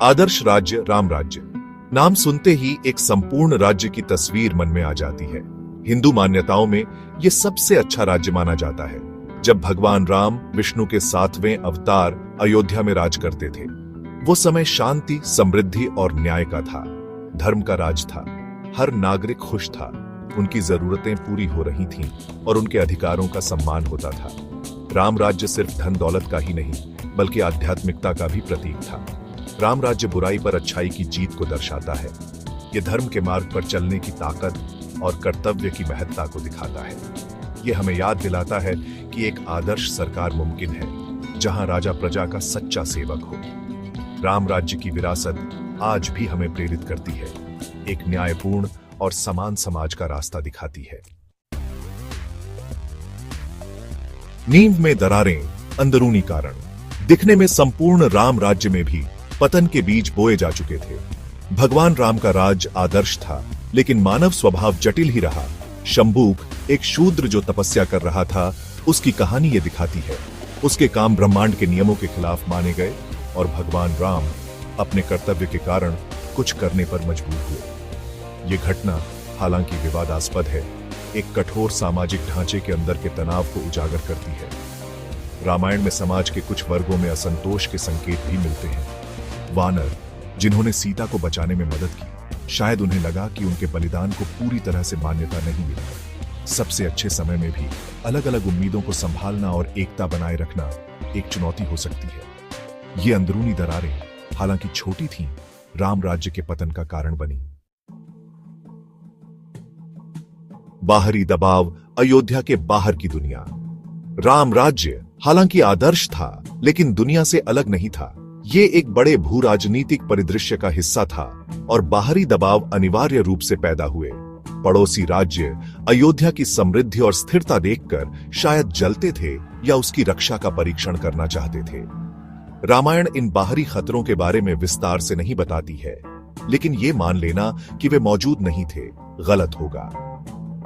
आदर्श राज्य राम राज्य नाम सुनते ही एक संपूर्ण राज्य की तस्वीर मन में आ जाती है। हिंदू मान्यताओं में यह सबसे अच्छा राज्य माना जाता है। जब भगवान राम विष्णु के 7वें अवतार अयोध्या में राज करते थे, वो समय शांति, समृद्धि और न्याय का था। धर्म का राज था। हर नागरिक खुश था, उनकी जरूरतें पूरी हो रही थीं और उनके अधिकारों का सम्मान होता था। राम राज्य सिर्फ धन दौलत का ही नहीं, बल्कि आध्यात्मिकता का भी प्रतीक था। राम राज्य बुराई पर अच्छाई की जीत को दर्शाता है। ये धर्म के मार्ग पर चलने की ताकत और कर्तव्य की महत्ता को दिखाता है। ये हमें याद दिलाता है कि एक आदर्श सरकार मुमकिन है, जहां राजा प्रजा का सच्चा सेवक हो। राम राज्य की विरासत आज भी हमें प्रेरित करती है, एक न्यायपूर्ण और समान समाज का रास्ता दिखाती है। नींव में दरारें, अंदरूनी कारण। दिखने में संपूर्ण राम राज्य में भी पतन के बीज बोए जा चुके थे। भगवान राम का राज आदर्श था, लेकिन मानव स्वभाव जटिल ही रहा। शंभूक, एक शूद्र जो तपस्या कर रहा था, उसकी कहानी ये दिखाती है। उसके काम ब्रह्मांड के नियमों के खिलाफ माने गए और भगवान राम अपने कर्तव्य के कारण कुछ करने पर मजबूर हुए। ये घटना हालांकि विवादास्पद है, एक कठोर सामाजिक ढांचे के अंदर के तनाव को उजागर करती है। रामायण में समाज के कुछ वर्गों में असंतोष के संकेत भी मिलते हैं। वानर, जिन्होंने सीता को बचाने में मदद की, शायद उन्हें लगा कि उनके बलिदान को पूरी तरह से मान्यता नहीं मिली। सबसे अच्छे समय में भी अलग अलग उम्मीदों को संभालना और एकता बनाए रखना एक चुनौती हो सकती है। ये अंदरूनी दरारें, हालांकि छोटी थीं, राम राज्य के पतन का कारण बनी। बाहरी दबाव, अयोध्या के बाहर की दुनिया। राम राज्य हालांकि आदर्श था, लेकिन दुनिया से अलग नहीं था। ये एक बड़े भू राजनीतिक परिदृश्य का हिस्सा था और बाहरी दबाव अनिवार्य रूप से पैदा हुए। पड़ोसी राज्य अयोध्या की समृद्धि और स्थिरता देखकर शायद जलते थे या उसकी रक्षा का परीक्षण करना चाहते थे। रामायण इन बाहरी खतरों के बारे में विस्तार से नहीं बताती है, लेकिन ये मान लेना कि वे मौजूद नहीं थे गलत होगा।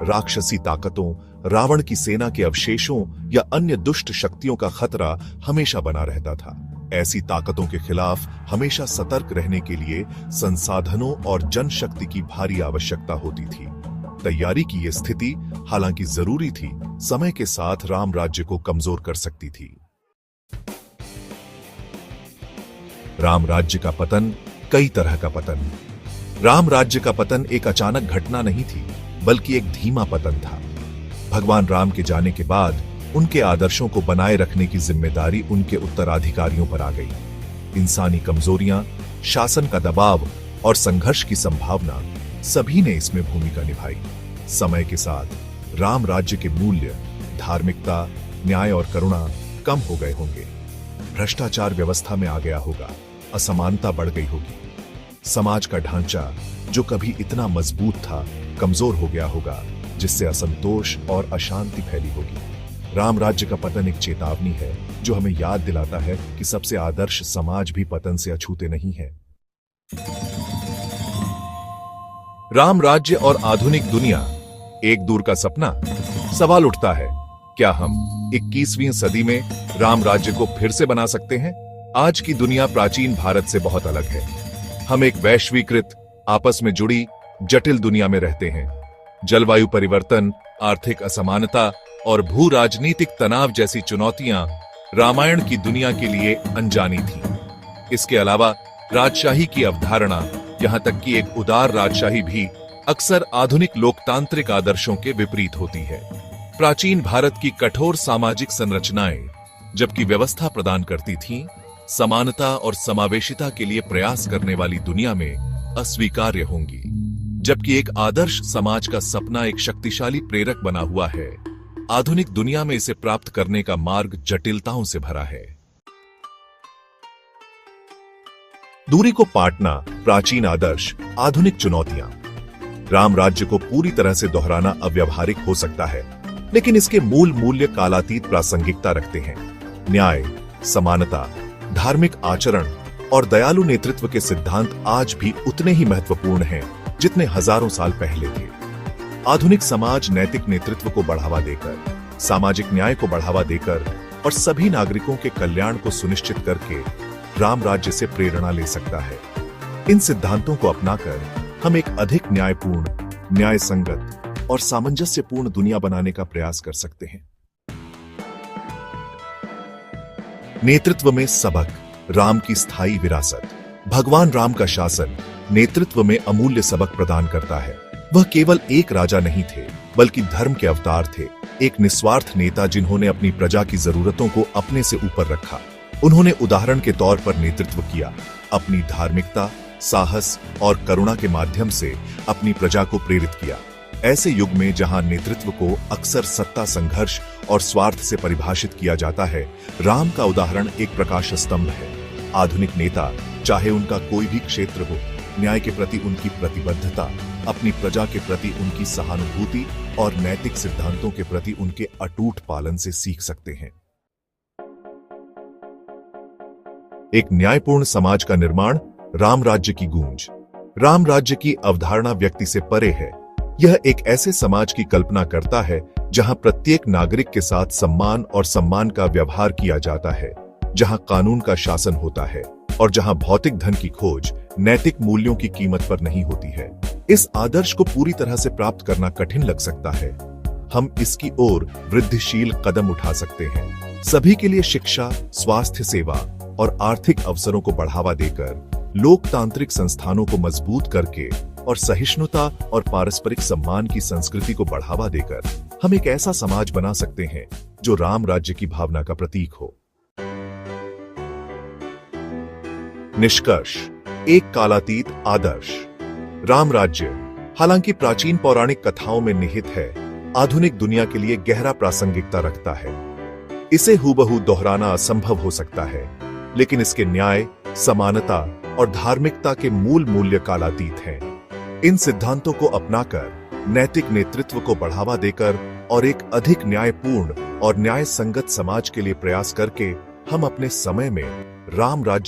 राक्षसी ताकतों, रावण की सेना के अवशेषों या अन्य दुष्ट शक्तियों का खतरा हमेशा बना रहता था। ऐसी ताकतों के खिलाफ हमेशा सतर्क रहने के लिए संसाधनों और जनशक्ति की भारी आवश्यकता होती थी। तैयारी की यह स्थिति हालांकि जरूरी थी, समय के साथ राम राज्य को कमजोर कर सकती थी। राम राज्य का पतन, कई तरह का पतन। राम राज्य का पतन एक अचानक घटना नहीं थी, बल्कि एक धीमा पतन था। भगवान राम के जाने के बाद उनके आदर्शों को बनाए रखने की जिम्मेदारी उनके उत्तराधिकारियों पर आ गई। इंसानी कमजोरियां, शासन का दबाव और संघर्ष की संभावना, सभी ने इसमें भूमिका निभाई। समय के साथ राम राज्य के मूल्य, धार्मिकता, न्याय और करुणा कम हो गए होंगे। भ्रष्टाचार व्यवस्था में आ गया होगा, असमानता बढ़ गई होगी। समाज का ढांचा जो कभी इतना मजबूत था, कमजोर हो गया होगा, जिससे असंतोष और अशांति फैली होगी। राम राज्य का पतन एक चेतावनी है, जो हमें याद दिलाता है कि सबसे आदर्श समाज भी पतन से अछूते नहीं है। राम राज्य और आधुनिक दुनिया, एक दूर का सपना। सवाल उठता है, क्या हम 21वीं सदी में राम राज्य को फिर से बना सकते हैं? आज की दुनिया प्राचीन भारत से बहुत अलग है। हम एक वैश्वीकृत, आपस में जुड़ी, जटिल दुनिया में रहते हैं। जलवायु परिवर्तन, आर्थिक असमानता और भू राजनीतिक तनाव जैसी चुनौतियां रामायण की दुनिया के लिए अनजानी थी। इसके अलावा राजशाही की अवधारणा, यहां तक कि एक उदार राजशाही भी अक्सर आधुनिक लोकतांत्रिक आदर्शों के विपरीत होती है। प्राचीन भारत की कठोर सामाजिक संरचनाएं, जबकि व्यवस्था प्रदान करती थीं, समानता और समावेशिता के लिए प्रयास करने वाली दुनिया में अस्वीकार्य होंगी। जबकि एक आदर्श समाज का सपना एक शक्तिशाली प्रेरक बना हुआ है, आधुनिक दुनिया में इसे प्राप्त करने का मार्ग जटिलताओं से भरा है। दूरी को पाटना, प्राचीन आदर्श, आधुनिक चुनौतियां। राम राज्य को पूरी तरह से दोहराना अव्यावहारिक हो सकता है, लेकिन इसके मूल मूल्य कालातीत प्रासंगिकता रखते हैं। न्याय, समानता, धार्मिक आचरण और दयालु नेतृत्व के सिद्धांत आज भी उतने ही महत्वपूर्ण हैं जितने हजारों साल पहले थे। आधुनिक समाज नैतिक नेतृत्व को बढ़ावा देकर, सामाजिक न्याय को बढ़ावा देकर और सभी नागरिकों के कल्याण को सुनिश्चित करके राम राज्य से प्रेरणा ले सकता है। इन सिद्धांतों को अपनाकर हम एक अधिक न्यायपूर्ण, न्याय संगत और सामंजस्यपूर्ण दुनिया बनाने का प्रयास कर सकते हैं। नेतृत्व में सबक, राम की स्थायी विरासत। भगवान राम का शासन नेतृत्व में अमूल्य सबक प्रदान करता है। वह केवल एक राजा नहीं थे, बल्कि धर्म के अवतार थे, एक निस्वार्थ नेता जिन्होंने अपनी प्रजा की जरूरतों को अपने से ऊपर रखा। उन्होंने उदाहरण के तौर पर नेतृत्व किया, अपनी धार्मिकता, साहस और करुणा के माध्यम से अपनी प्रजा को प्रेरित किया। ऐसे युग में जहां नेतृत्व को अक्सर सत्ता, संघर्ष और स्वार्थ से परिभाषित किया जाता है, राम का उदाहरण एक प्रकाश स्तंभ है। आधुनिक नेता, चाहे उनका कोई भी क्षेत्र हो, न्याय के प्रति उनकी प्रतिबद्धता, अपनी प्रजा के प्रति उनकी सहानुभूति और नैतिक सिद्धांतों के प्रति उनके अटूट पालन से सीख सकते हैं। एक न्यायपूर्ण समाज का निर्माण, राम राज्य की गूंज। राम राज्य की अवधारणा व्यक्ति से परे है। यह एक ऐसे समाज की कल्पना करता है जहां प्रत्येक नागरिक के साथ सम्मान और सम्मान का व्यवहार किया जाता है, जहां कानून का शासन होता है और जहां भौतिक धन की खोज नैतिक मूल्यों की कीमत पर नहीं होती है। इस आदर्श को पूरी तरह से प्राप्त करना कठिन लग सकता है। हम इसकी ओर वृद्धिशील कदम उठा सकते हैं। सभी के लिए शिक्षा, स्वास्थ्य सेवा और आर्थिक अवसरों को बढ़ावा देकर, लोकतांत्रिक संस्थानों को मजबूत करके और सहिष्णुता और पारस्परिक सम्मान की संस्कृति को बढ़ावा देकर हम एक ऐसा समाज बना सकते हैं जो राम राज्य की भावना का प्रतीक हो। निष्कर्ष, एक कालातीत आदर्श। राम राज्य, हालांकि प्राचीन पौराणिक कथाओं में निहित है, आधुनिक दुनिया के लिए गहरा प्रासंगिकता रखता है। इसे हूबहू दोहराना असंभव हो सकता है, लेकिन इसके न्याय, समानता और धार्मिकता के मूल मूल्य कालातीत हैं। इन सिद्धांतों को अपनाकर, नैतिक नेतृत्व को बढ़ावा देकर और एक अधिक न्यायपूर्ण और न्याय संगत समाज के लिए प्रयास करके हम अपने समय में राम राज्य